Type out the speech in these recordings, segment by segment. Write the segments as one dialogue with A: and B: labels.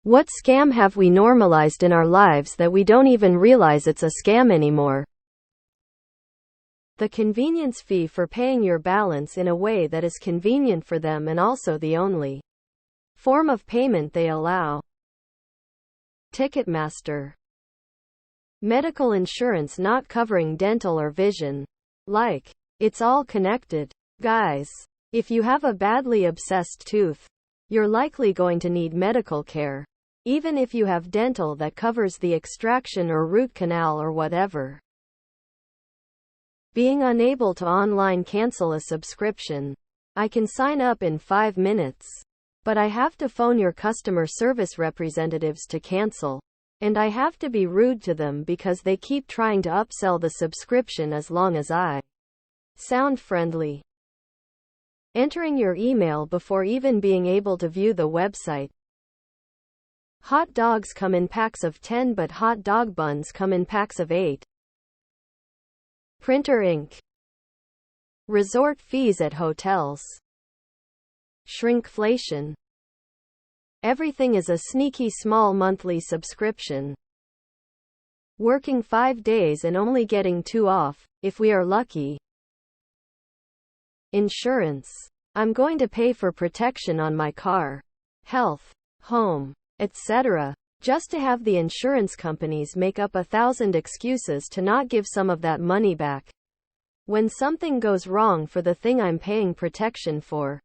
A: What scam have we normalized in our lives that we don't even realize it's a scam anymore? The convenience fee for paying your balance in a way that is convenient for them and also the only form of payment they allow. Ticketmaster. Medical insurance not covering dental or vision. Like, it's all connected. Guys, if you have a badly obsessed tooth, you're likely going to need medical care, even if you have dental that covers the extraction or root canal or whatever. Being unable to online cancel a subscription. I can sign up in 5 minutes, but I have to phone your customer service representatives to cancel, and I have to be rude to them because they keep trying to upsell the subscription as long as I sound friendly. Entering your email before even being able to view the website. Hot dogs come in packs of 10 but hot dog buns come in packs of 8. Printer ink. Resort fees at hotels. Shrinkflation. Everything is a sneaky small monthly subscription. Working 5 days and only getting 2 off, if we are lucky. Insurance. I'm going to pay for protection on my car, health, home, etc., just to have the insurance companies make up 1,000 excuses to not give some of that money back when something goes wrong for the thing I'm paying protection for.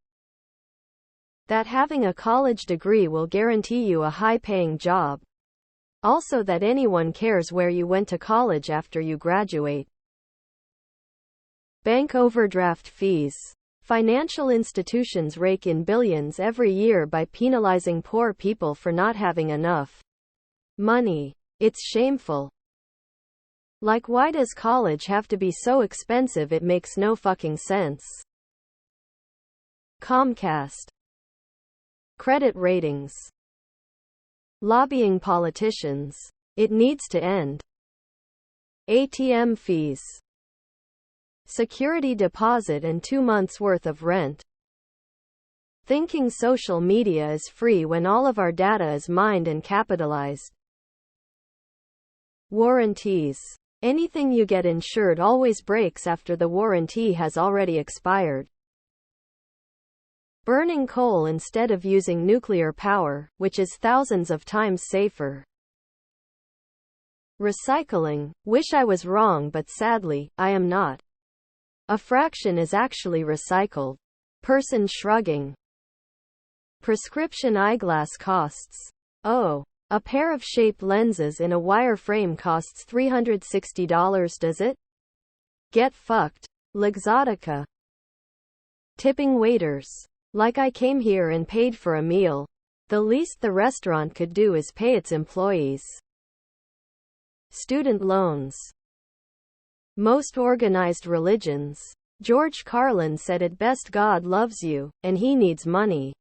A: That having a college degree will guarantee you a high-paying job. Also that anyone cares where you went to college after you graduate. Bank overdraft fees. Financial institutions rake in billions every year by penalizing poor people for not having enough money. It's shameful. Like, why does college have to be so expensive? It makes no fucking sense. Comcast. Credit ratings. Lobbying politicians. It needs to end. ATM fees. Security deposit and 2 months' worth of rent. Thinking social media is free when all of our data is mined and capitalized. Warranties. Anything you get insured always breaks after the warranty has already expired. Burning coal instead of using nuclear power, which is thousands of times safer. Recycling. Wish I was wrong, but sadly, I am not. A fraction is actually recycled. Person shrugging. Prescription eyeglass costs. Oh, a pair of shaped lenses in a wire frame costs $360, does it? Get fucked. Luxottica. Tipping waiters. Like, I came here and paid for a meal. The least the restaurant could do is pay its employees. Student loans. Most organized religions. George Carlin said it best: God loves you, and he needs money.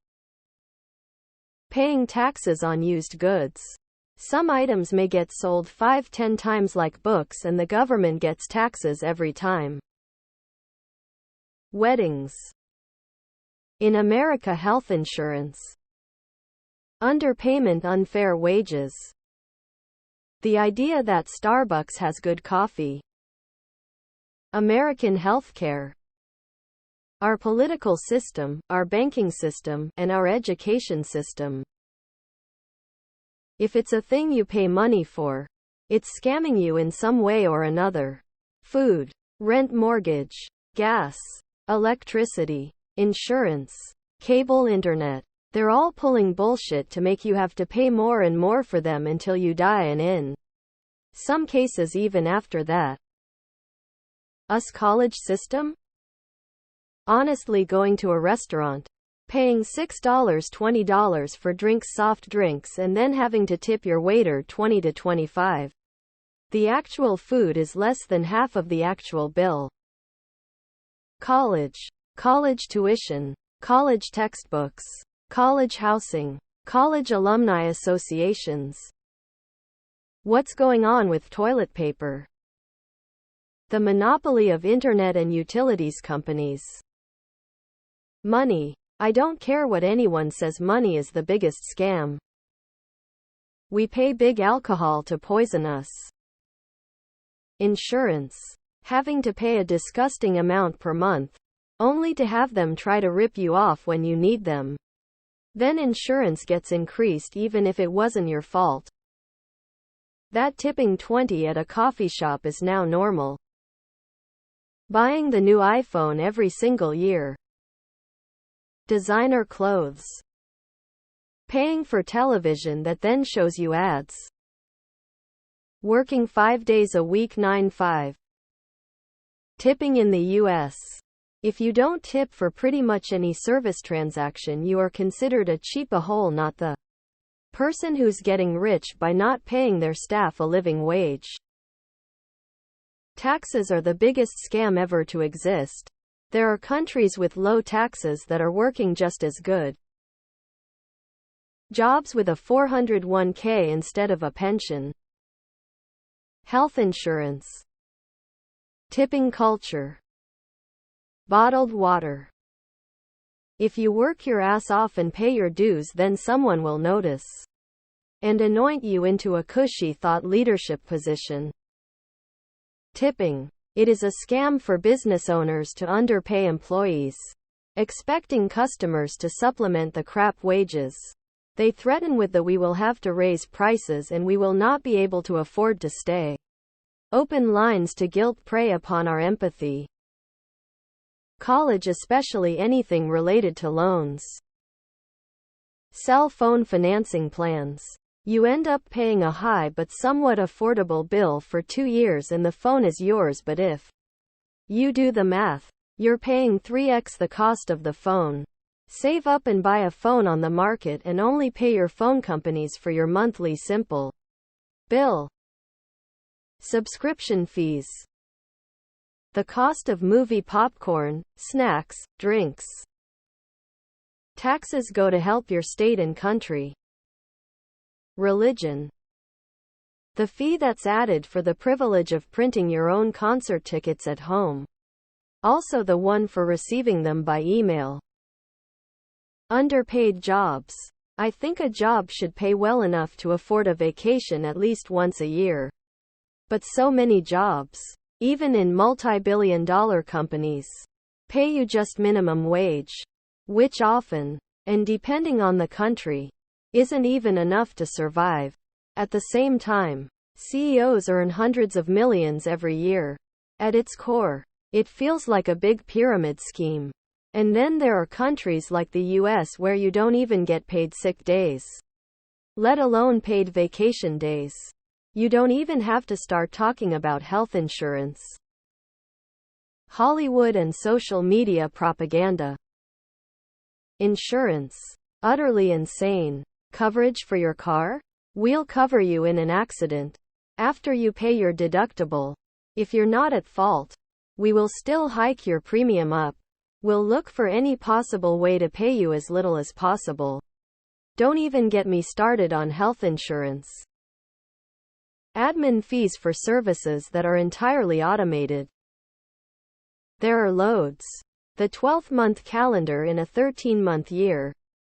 A: Paying taxes on used goods. Some items may get sold 5-10 times, like books, and the government gets taxes every time. Weddings. In America, health insurance. Underpayment, unfair wages. The idea that Starbucks has good coffee. American healthcare. Our political system, our banking system, and our education system. If it's a thing you pay money for, it's scamming you in some way or another. Food, rent, mortgage, gas, electricity, insurance, cable, internet. They're all pulling bullshit to make you have to pay more and more for them until you die, and in some cases even after that. Us college system? Honestly, going to a restaurant, paying $6, $20 for drinks, soft drinks, and then having to tip your waiter $20 to $25. The actual food is less than half of the actual bill. College tuition, college textbooks, college housing, college alumni associations. What's going on with toilet paper? The monopoly of internet and utilities companies. Money. I don't care what anyone says, money is the biggest scam. We pay big alcohol to poison us. Insurance. Having to pay a disgusting amount per month, only to have them try to rip you off when you need them. Then insurance gets increased even if it wasn't your fault. That tipping 20 at a coffee shop is now normal. Buying the new iPhone every single year. Designer clothes. Paying for television that then shows you ads. Working 5 days a week 9-5. Tipping in the US. If you don't tip for pretty much any service transaction, you are considered a cheap-a-hole, not the person who's getting rich by not paying their staff a living wage. Taxes are the biggest scam ever to exist. There are countries with low taxes that are working just as good. Jobs with a 401k instead of a pension. Health insurance. Tipping culture. Bottled water. If you work your ass off and pay your dues, then someone will notice and anoint you into a cushy thought leadership position. Tipping. It is a scam for business owners to underpay employees, expecting customers to supplement the crap wages. They threaten with the "we will have to raise prices and we will not be able to afford to stay open" lines to guilt prey upon our empathy. College, especially anything related to loans. Cell phone financing plans. You end up paying a high but somewhat affordable bill for 2 years and the phone is yours, but if you do the math, you're paying 3x the cost of the phone. Save up and buy a phone on the market and only pay your phone companies for your monthly simple bill. Subscription fees. The cost of movie popcorn, snacks, drinks. Taxes go to help your state and country. Religion. The fee that's added for the privilege of printing your own concert tickets at home. Also the one for receiving them by email. Underpaid jobs. I think a job should pay well enough to afford a vacation at least once a year. But so many jobs, even in multi-billion-dollar companies, pay you just minimum wage, which often, and depending on the country, isn't even enough to survive. At the same time, CEOs earn hundreds of millions every year. At its core, it feels like a big pyramid scheme. And then there are countries like the US where you don't even get paid sick days, let alone paid vacation days. You don't even have to start talking about health insurance. Hollywood and social media propaganda. Insurance. Utterly insane. Coverage for your car? We'll cover you in an accident after you pay your deductible. If you're not at fault, we will still hike your premium up. We'll look for any possible way to pay you as little as possible. Don't even get me started on health insurance. Admin fees for services that are entirely automated. There are loads. The 12-month calendar in a 13-month year.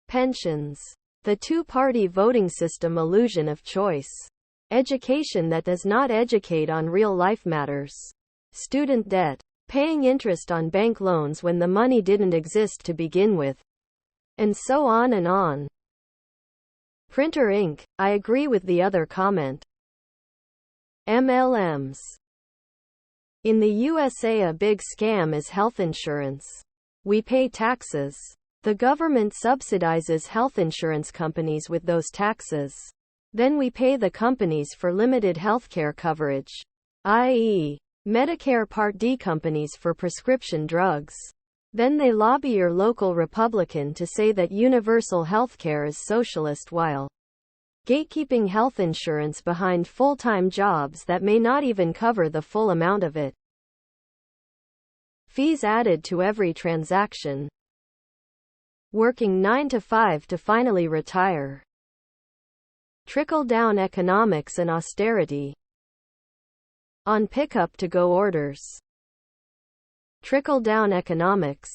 A: Pensions. The two-party voting system illusion of choice. Education that does not educate on real-life matters. Student debt. Paying interest on bank loans when the money didn't exist to begin with. And so on and on. Printer ink. I agree with the other comment. MLMs. In the USA, a big scam is health insurance. We pay taxes. The government subsidizes health insurance companies with those taxes. Then we pay the companies for limited healthcare coverage, i.e., Medicare Part D companies for prescription drugs. Then they lobby your local Republican to say that universal healthcare is socialist while gatekeeping health insurance behind full-time jobs that may not even cover the full amount of it. Fees added to every transaction. Working 9 to 5 to finally retire. Trickle-down economics and austerity. On pickup to go orders. Trickle-down economics.